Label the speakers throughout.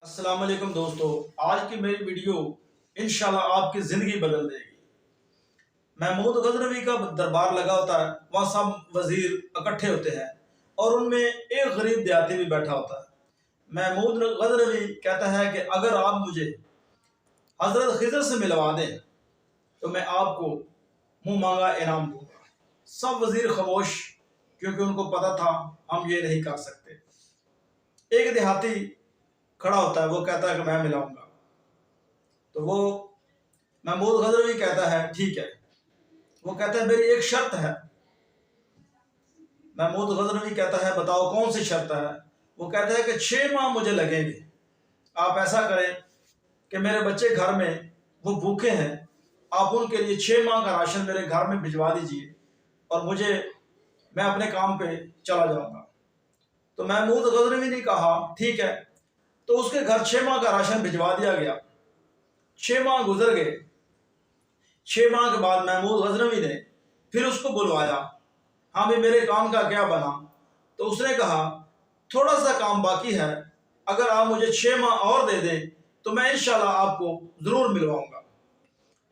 Speaker 1: अस्सलाम वालेकुम दोस्तों, आज की मेरी वीडियो इंशाल्लाह आपकी ज़िंदगी बदल देगी। महमूद गजनवी का दरबार लगा होता है, वहाँ सब वजीर इकट्ठे होते हैं और उनमें एक गरीब देहाती भी बैठा होता है। महमूद गजनवी कहता है कि अगर आप मुझे हज़रत खिज़र से मिलवा दें तो मैं आपको मुँह मांगा इनाम दूंगा। सब वजीर खामोश, क्योंकि उनको पता था हम ये नहीं कर सकते। एक देहाती खड़ा होता है, वो कहता है कि मैं मिलाऊंगा। तो वो महमूद गजनवी कहता है ठीक है। वो कहता है मेरी एक शर्त है। महमूद गजनवी कहता है बताओ कौन सी शर्त है। वो कहता है कि 6 माह मुझे लगेंगे। आप ऐसा करें कि मेरे बच्चे घर में वो भूखे हैं, आप उनके लिए 6 माह का राशन मेरे घर में भिजवा दीजिए और मैं अपने काम पे चला जाऊंगा। तो महमूद गजनवी ने कहा ठीक है। तो उसके घर 6 माह का राशन भिजवा दिया गया। 6 माह गुजर गए। 6 माह के बाद महमूद गजनवी ने फिर उसको बुलवाया। हाँ भी मेरे काम का क्या बना? तो उसने कहा थोड़ा सा काम बाकी है, अगर आप मुझे 6 माह और दे दें तो मैं इंशाल्लाह आपको ज़रूर मिलवाऊंगा।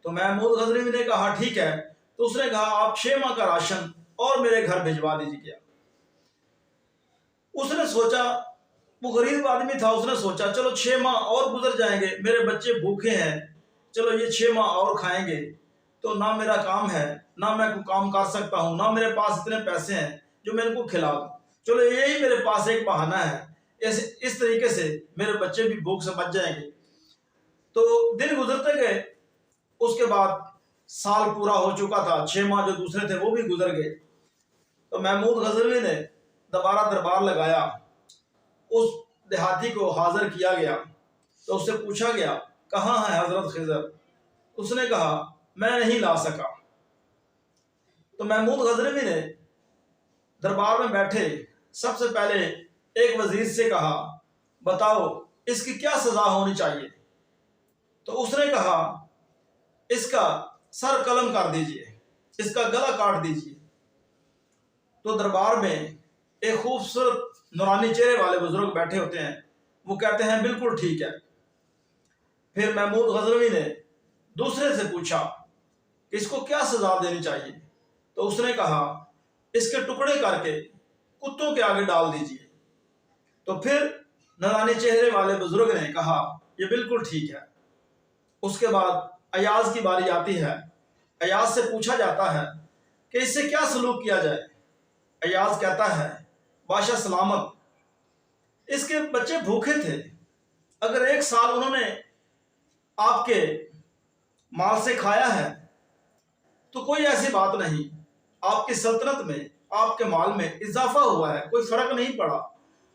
Speaker 1: तो महमूद गजनवी ने कहा ठीक है। तो उसने कहा आप 6 माह का राशन और मेरे घर भिजवा दीजिए। उसने सोचा, वो गरीब आदमी था, उसने सोचा चलो 6 माह और गुजर जाएंगे, मेरे बच्चे भूखे हैं, चलो ये 6 माह और खाएंगे तो ना मेरा काम है, ना मैं कोई काम कर सकता हूँ, ना मेरे पास इतने पैसे हैं जो मैं इनको खिला दूँ, चलो यही मेरे पास एक बहाना है, इस तरीके से मेरे बच्चे भी भूख से बच जाएंगे। तो दिन गुजरते गए। उसके बाद साल पूरा हो चुका था, 6 माह जो दूसरे थे वो भी गुजर गए। तो महमूद गजनवी ने दोबारा दरबार लगाया। उस देहाती को हाजिर किया गया तो उससे पूछा गया कहाँ है हजरत खिज़र? उसने कहा मैं नहीं ला सका। तो महमूद गजनवी ने दरबार में बैठे सबसे पहले एक वजीर से कहा बताओ इसकी क्या सजा होनी चाहिए? तो उसने कहा इसका सर कलम कर दीजिए, इसका गला काट दीजिए। तो दरबार में एक खूबसूरत नूरानी चेहरे वाले बुजुर्ग बैठे होते हैं, वो कहते हैं बिल्कुल ठीक है। फिर महमूद गजनवी ने दूसरे से पूछा कि इसको क्या सजा देनी चाहिए? तो उसने कहा इसके टुकड़े करके कुत्तों के आगे डाल दीजिए। तो फिर नूरानी चेहरे वाले बुजुर्ग ने कहा ये बिल्कुल ठीक है। उसके बाद अयाज की बारी आती है। अयाज से पूछा जाता है कि इससे क्या सलूक किया जाए? अयाज कहता है बादशाह सलामत, इसके बच्चे भूखे थे, अगर 1 साल उन्होंने आपके माल से खाया है तो कोई ऐसी बात नहीं, आपकी सल्तनत में आपके माल में इजाफा हुआ है, कोई फर्क नहीं पड़ा,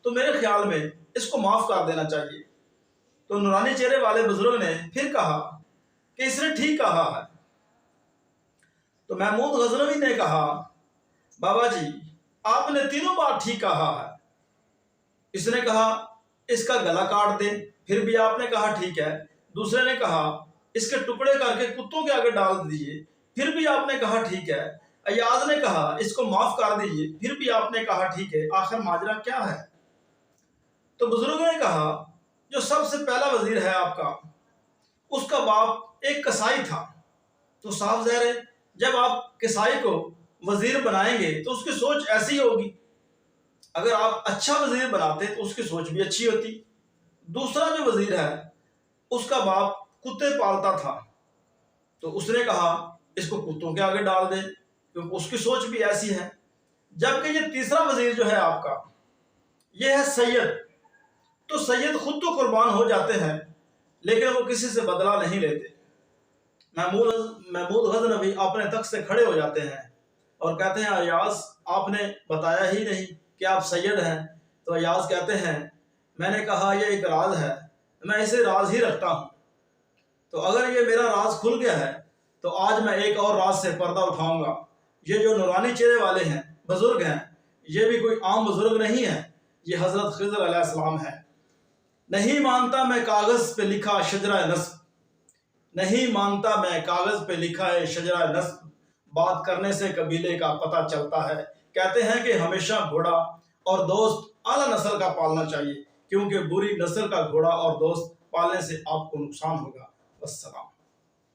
Speaker 1: तो मेरे ख्याल में इसको माफ कर देना चाहिए। तो नूरानी चेहरे वाले बुजुर्ग ने फिर कहा कि इसने ठीक कहा है। तो महमूद गजनवी ने कहा बाबा जी आपने तीनों बार ठीक कहा है। इसने कहा इसका गला काट दे, फिर भी आपने कहा ठीक है। दूसरे ने कहा इसके टुकड़े करके कुत्तों के आगे डाल दीजिए, फिर भी आपने कहा ठीक है। अयाज ने कहा इसको माफ कर दीजिए, फिर भी आपने कहा ठीक है। आखिर माजरा क्या है? तो बुजुर्गों ने कहा जो सबसे पहला वजीर है आपका, उसका बाप एक कसाई था, तो साफ ज़ाहिर है जब आप कसाई को वजीर बनाएंगे तो उसकी सोच ऐसी होगी। अगर आप अच्छा वजीर बनाते तो उसकी सोच भी अच्छी होती। दूसरा जो वजीर है उसका बाप कुत्ते पालता था, तो उसने कहा इसको कुत्तों के आगे डाल दे, क्योंकि उसकी सोच भी ऐसी है। जबकि ये तीसरा वजीर जो है आपका, ये है सैयद, तो सैयद खुद तो कुर्बान हो जाते हैं लेकिन वो किसी से बदला नहीं लेते। महमूद गजनवी अपने तख्त से खड़े हो जाते हैं और कहते हैं अयाज आपने बताया ही नहीं कि आप सैयद हैं। तो अयाज कहते हैं मैंने कहा यह एक राज है, मैं इसे राज ही रखता हूँ, तो अगर ये मेरा राज खुल गया है तो आज मैं एक और राज से पर्दा उठाऊंगा। ये जो नूरानी चेहरे वाले हैं बुजुर्ग हैं, ये भी कोई आम बुजुर्ग नहीं है, ये हजरत खिज़र अलैहिस्सलाम है। नहीं मानता मैं कागज पे लिखा शजरा नस्ब, नहीं मानता मैं कागज पे लिखा है शजरा नस्ब, बात करने से कबीले का पता चलता है। कहते हैं कि हमेशा घोड़ा और दोस्त आला नस्ल का पालना चाहिए, کیونکہ بری نسل کا گھوڑا اور دوست پالنے سے آپ کو نقصان ہوگا۔ والسلام۔